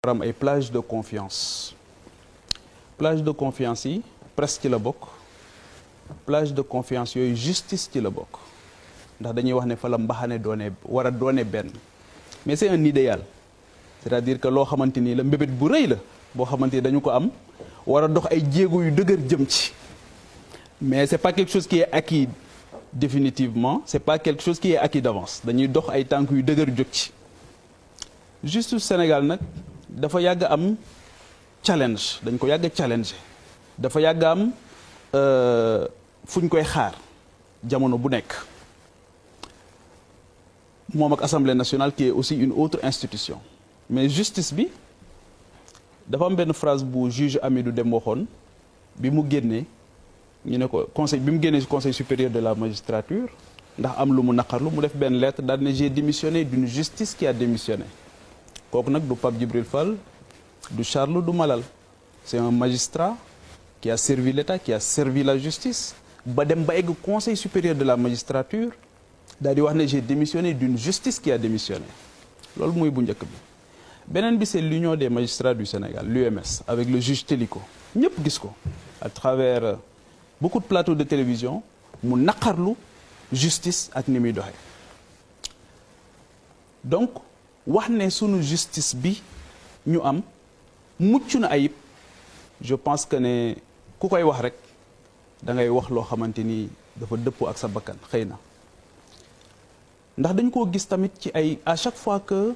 am ay plage de confiance plage de confiance yi presse ci la bokk plage de confiance yooyu justice ci la bokk ndax dañuy wax ne fa la mbaxane war a doone benn mais c'est un idéal c'est-à-dire que loo xamante ni la mbébét bu rëy la boo xamante ni dañu ko am war a dox ay jéego yu dëgër jëm ci mais c'est pas quelque chose qui est acquis définitivement c'est pas quelque chose qui est acquis d'avance dañuy dox ay tànk yu dëgër jóg ci justice Sénégal nag dafa yàgg am challenge dañ ko yàgg challenge dafa yàgg am fu ñu koy xaar jamono bu nekk moom ak Assemblée nationale qui est aussi une autre institution mais justice bi dafa am benn phrase bu juge Amidou Deme waxoon bi mu génnee ñu ne ko conseil bi mu génnee ci conseil supérieur de la magistrature ndax am lu mu naqarlu mu def benn lettre daal ne j'ai démissionné d'une justice qui a démissionné kooku nag du Pape Djibril Fall du Charles du Malal c'est un magistrat qui a servi l'État qui a servi la justice ba dem ba egg conseil supérieur de la magistrature daal di wax ne j'ai démissionné d'une justice qui a démissionné loolu mooy bu njëkk bi beneen bi c'est l'union des magistrats du Sénégal l'UMS avec le juge Téliko ñëpp gis ko à travers beaucoup de plateaux de télévision mu naqarlu justice ak ni muy doxee donc wax ne sunu justice bi ñu am mucc na ayib je pense que ne ku koy wax rek da ngay wax loo xamante ni dafa dëppoo ak sa bakkan xëy na ndax dañ koo gis tamit ci ay à chaque fois que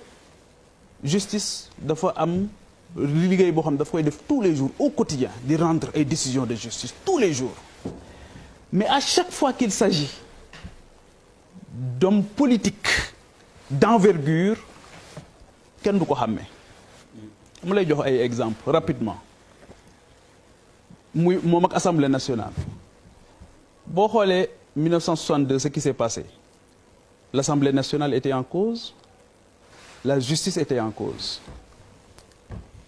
justice dafa am liggéey boo xam ne daf koy def tous les jours au quotidien di rendre ay décisions de justice tous les jours mais à chaque fois qu'il s'agit d'hommes politiques d'envergure kenn du ko xàmmee mu lay jox ay exemples rapidement muy moom ak Assemblée nationale boo xoolee 1962 ce qui s'est passé l'Assemblée nationale était en cause la justice était en cause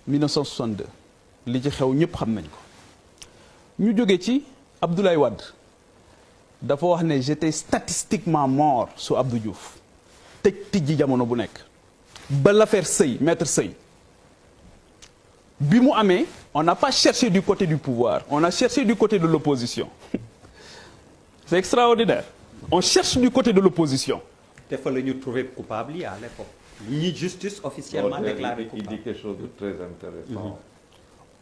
1962 li ci xew ñëpp xam nañ ko ñu jóge ci Abdoulaye Wade dafa wax ne j'étais statistiquement mort sous Abdou Diouf tëj tijji jamono bu nekk ba l'affaire Sey maître Sey bi mu amee on n'a pas cherché du côté du pouvoir on a cherché du côté de l'opposition c'est extraordinaire on cherche du côté de l'opposition te fa la ñu trouvé coupable yi à l'époque ñi justice officiellement déclaré coupable. Il dit quelque chose de très intéressant.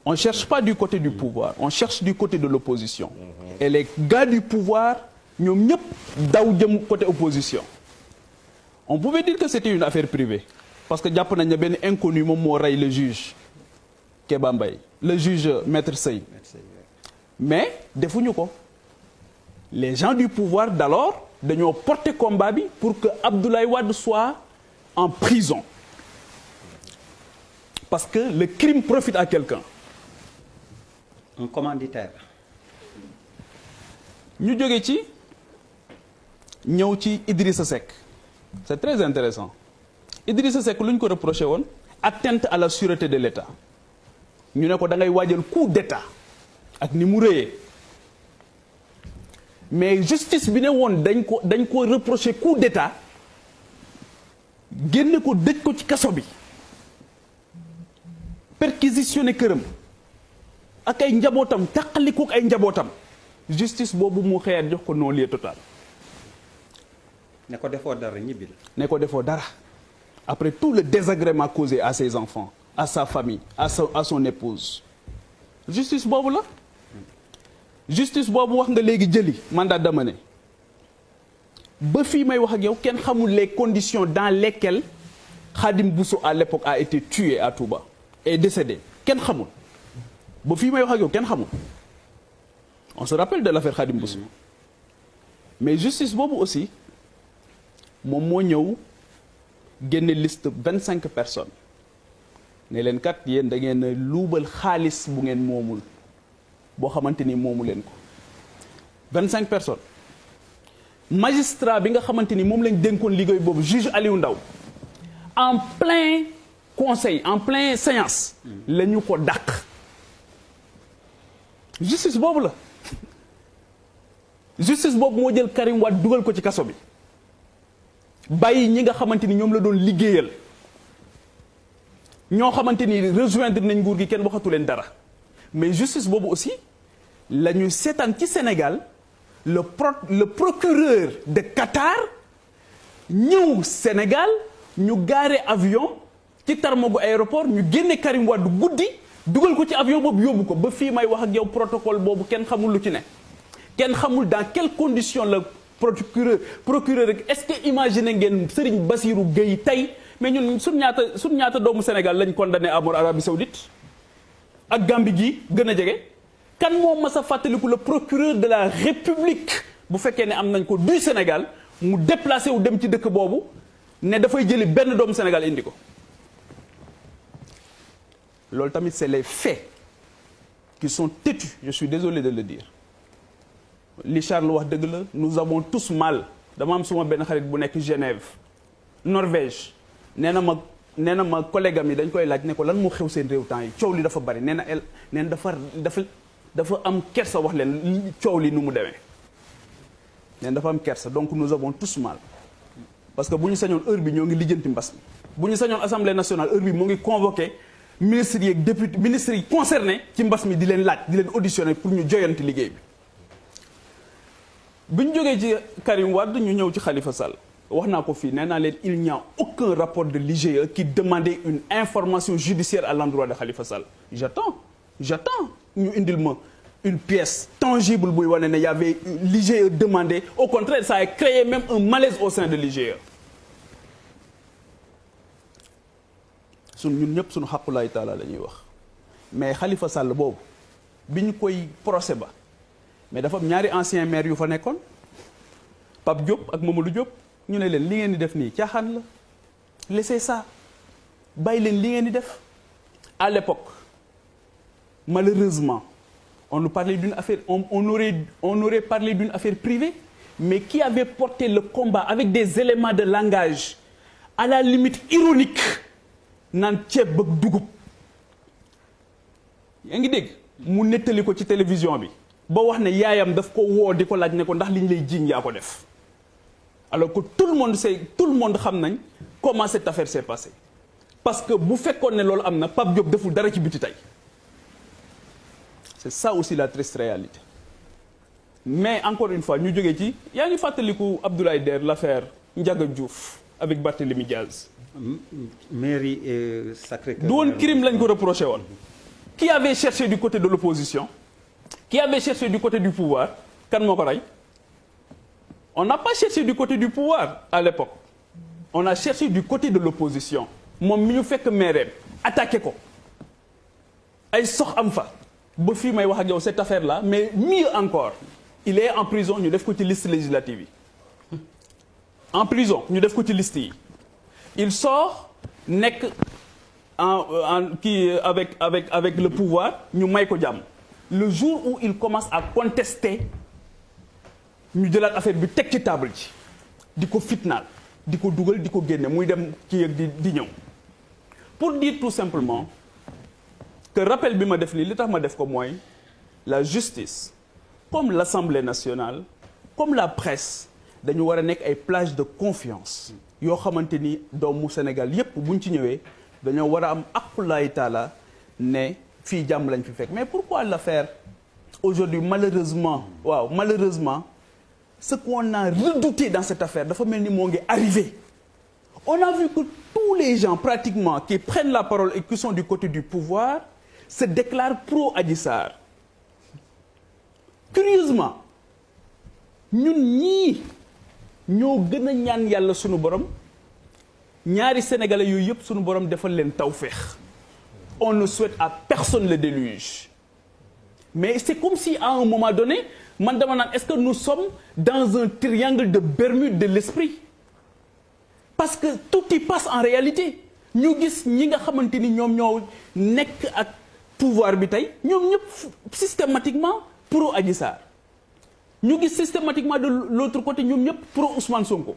On cherche pas du côté du pouvoir on cherche du côté de l'opposition et les gars du pouvoir ñoom ñëpp daw jëm côté opposition on pouvait dire que c'était une affaire privée parce que jàpp nañ ne benn inconnu moom moo rey le juge Kéba Mbaye le juge maître Sey mais defuñu ko les gens du pouvoir d'alors dañoo porter combat bi pour que Abdoulaye Wade soit en prison parce que le crime profite à quelqu'un. Un commanditaire. ñu jóge ci ñëw ci Idrissa Seck c'est très intéressant Idrissa Seck lu ñu ko reproché woon atteinte à la sûreté de l'État ñu ne ko da ngay waajal coup d'État ak ni mu rëyee mais justice bi ne woon dañ ko reproché coup d'État génne ko dëj ko ci kaso bi perquisitionné këram ak ay njabootam tàqalikook ay njabootam justice boobu mu xëyaat jox ko non-lieu total. ne ko defoo dara ñibbil. ne ko defoo dara après tout le désagrément causé à ses enfants à sa famille à son épouse justice boobu la justice boobu wax nga léegi jëli mandat d'amener ba fii may wax ak yow kenn xamul les conditions dans lesquelles Khadim Bousso à l'époque a été tué à Touba et décédé kenn xamul ba fii may wax ak yow kenn xamul on se rappelle de l'affaire Khadim Bousso mais justice boobu aussi moom moo ñëw génne liste 25 personnes ne leen kat yéen da ngeen a luubal xaalis bu ngeen moomul boo xamante ni moomu leen ko 25 personnes magistrat bi nga xamante ni moom lañ dénkoon liggéey boobu juge Aliou Ndao en plein conseil en plein séance la ñu ko dàq justice boobu la justice boobu moo jël Karim Wade dugal ko ci kaso bi bàyyi ñi nga xamante ni ñoom la doon liggéeyal ñoo xamante ni rejoindre nañ nguur gi kenn waxatu leen dara mais justice boobu aussi la ñu seetaan ci Sénégal le procureur de Qatar ñëw Sénégal ñu gaare avion ci tarmagu aéroport ñu génne Karim Wade guddi dugal ko ci avion boobu yóbbu ko ba fii may wax ak yow protocole boobu kenn xamul lu ci ne kenn xamul dans quelles conditions la procureur rek est-ce que imaginer ngeen Serigne Bassirou Gueye tey mais ñun suñ ñaata doomu Sénégal lañ condamné à mort Arabie Saoudite ak Gambie gi gën a jege kan moo mas a fàttaliku le procureur de la République bu fekkee ne am nañ ko du Sénégal mu déplacé wu dem ci dëkk boobu ne dafay jëli benn doomu Sénégal indi ko loolu tamit c'est les faits qui sont têtus je suis désolé de le dire li Charles wax dëgg la nous avons tous mal dama am suma benn xarit bu nekk Genève Norvège nee na ma collègue am yi dañ koy laaj ne ko lan moo xew seen réew temps yi coow li dafa bari nee na dafa am kersa wax leen coow li nu mu demee nee na dafa am kersa donc nous avons tous mal parce que bu ñu sañoon heure bi ñoo ngi lijjanti mbas mi bu ñu sañoon assemblée nationale heure bi moo ngi convoqué ministres yi ak député ministres yi concernés ci mbas mi di leen laaj di leen auditionner pour ñu joyanti liggéey bi ñu jógee ci Karim Wade ñu ñëw ci Khalifa Sall wax naa ko fii nee naa leen il n'y a aucun rapport de l'IGE qui demandait une information judiciaire à l'endroit de Khalifa Sall j'attends ñu indil ma une pièce tangible buy wane ne y avait l'IGE demandé au contraire ça a créé même un malaise au sein de l'IGE ñun ñëpp suñu xaqulaay taala la ñuy wax mais Khalifa Sall boobu bi ñu koy procès ba mais dafa am ñaari ancien maire yu fa nekkoon Pape Diop ak Mamadou Diop ñu ne leen li ngeen di def nii caaxaan la laissez ça bàyyi leen li ngeen di def à l'époque malheureusement on nous parlait d'une affaire on aurait parlé d'une affaire privée mais qui avait porté le combat avec des éléments de langage à la limite ironique naan ceeb bëgg dugub yaa ngi dégg mu nettali ko ci télévision bi ba wax ne yaayam daf ko woo di ko laaj ne ko ndax li ñu lay jiiñ yaa ko def alors que tout le monde xam nañ comment cette affaire s'est passée parce que bu fekkoon ne loolu am na Pape Diop deful dara ci biti tey c'est ça aussi la triste réalité mais encore une fois ñu jógee ci yaa ngi fàttaliku Abdoulaye Der l'affaire Ndiaga Diouf avec Barthélémy Diaz mairie et Sacré-Cœur du woon crime lañ ko reproché woon qui avait cherché du côté de l'opposition qui avait cherché du côté du pouvoir kan moo ko rey on n'a pas cherché du côté du pouvoir à l'époque on a cherché du côté de l'opposition moom mi ñu fekk maireem attaqué ko ay sox am fa ba fii may wax ak yow cette affaire là mais mieux encore il est en prison ñu def ko ci liste législative yi en prison ñu def ko ci liste yi il sort nekk avec le pouvoir ñu may ko jàmm le jour où il commence à contester ñu jëlaat affaire bi teg ci table ji di ko fitnaal di ko dugal di ko génne muy dem kii ak di ñëw pour dire tout simplement que rappel bi ma def nii li tax ma def ko mooy la justice comme l'Assemblée nationale comme la presse dañu war a nekk ay plage de confiance yoo xamante ni doomu Sénégal yépp buñ ci ñëwee dañoo war a am aqulaay taala ne fii jàmm lañ fi fekk mais pourquoi l'affaire aujourd'hui malheureusement ce qu'on a redouté dans cette affaire dafa mel ni moo ngi arrivé on a vu que tous les gens pratiquement qui prennent la parole et qui sont du côté du pouvoir se déclarent pro Adji Sarr curieusement ñun ñii ñoo gën a ñaan yàlla sunu borom ñaari sénégalais yooyu yëpp sunu borom defal leen tawféex on ne souhaite à personne le déluge mais c'est comme si à un moment donné man dama naan est-ce que nous sommes dans un triangle de Bermude de l'esprit parce que tout y passe en réalité ñu gis ñi nga xamante ni ñoom ñoo nekk ak pouvoir bi tey ñoom ñëpp systématiquement pro Adji Sarr ñu gis systématiquement de l'autre côté ñoom ñëpp pro Ousmane Sonko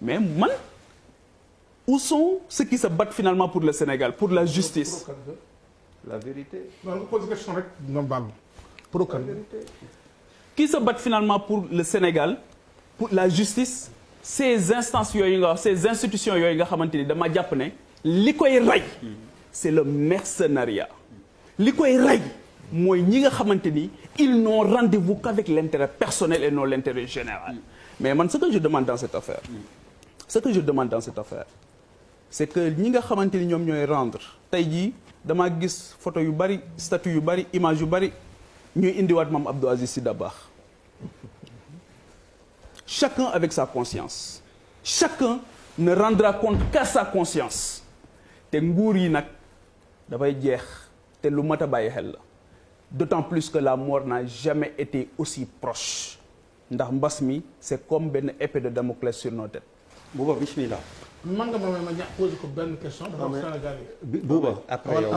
mais man où sont ceux qui se battent finalement pour le Sénégal pour la justice la vérité. non nga pose question rek non baal pro kan qui se battent finalement pour le Sénégal pour la justice ces instances yooyu nga wax ces institutions yooyu nga xamante ni dama jàpp ne li koy rey c'est le mercenariat li koy rey mooy ñi nga xamante ni ils n'ont rendez-vous qu'avec l'intérêt personnel et non l'intérêt général. Mais man ce que je demande dans cette affaire c'est que ñi nga xamante ni ñoom ñooy rendre tey jii damaa gis photo yu bari statut yu bari image yu bari ñuy indiwaat Mame Abdou Aziz Sy Dabakh. Chacun avec sa conscience chacun ne rendra compte qu'à sa conscience te nguur yi nag dafay jeex te lu mat a bàyyi xel la d'autant plus que la mort n'a jamais été aussi proche ndax mbas mi c'est comme benn épée de Damoclès sur nos têtes. Bouba bismillah. man nga ma ñàkk posé ko benn question. dafa am Sénégal yi. Bouba après yow.